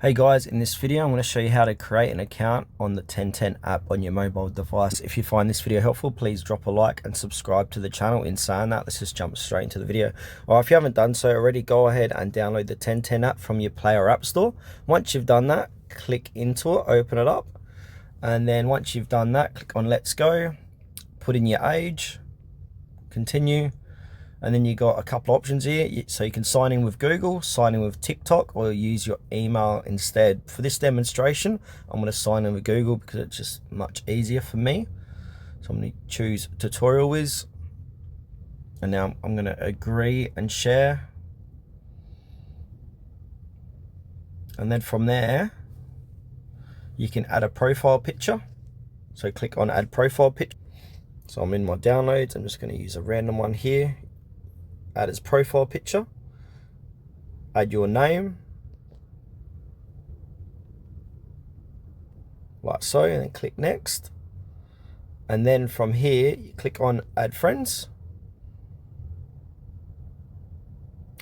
Hey guys, in this video I'm going to show you how to create an account on the 1010 app on your mobile device. If you find this video helpful, please drop a like and subscribe to the channel. In saying that, let's just jump straight into the video. If you haven't done so already, go ahead and download the 1010 app from your Play or App Store. Once you've done that, click into it, open it up, and then once you've done that, click on Let's Go, put in your age, continue. And then you got a couple of options here. So you can sign in with Google, sign in with TikTok, or use your email instead. For this demonstration, I'm going to sign in with Google because it's just much easier for me. So I'm going to choose Tutorial Wiz. And now I'm going to agree and share. And then from there, you can add a profile picture. So click on Add Profile Picture. So I'm in my downloads. I'm just going to use a random one here. Add as profile picture, add your name, like so, and then click next. And then from here, you click on add friends.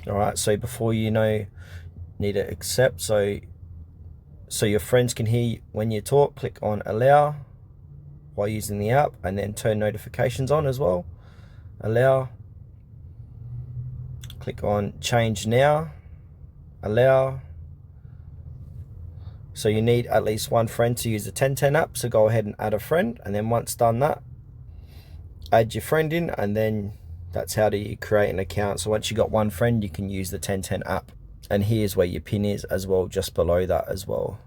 All right, so before you need to accept, so your friends can hear when you talk, click on allow while using the app, and then turn notifications on as well. Allow. Click on change now, allow. So you need at least one friend to use the 1010 app, so go ahead and add a friend, and then once done that, add your friend in, and then that's how you create an account. So once you got one friend, you can use the 1010 app. And here's where your pin is as well, just below that as well.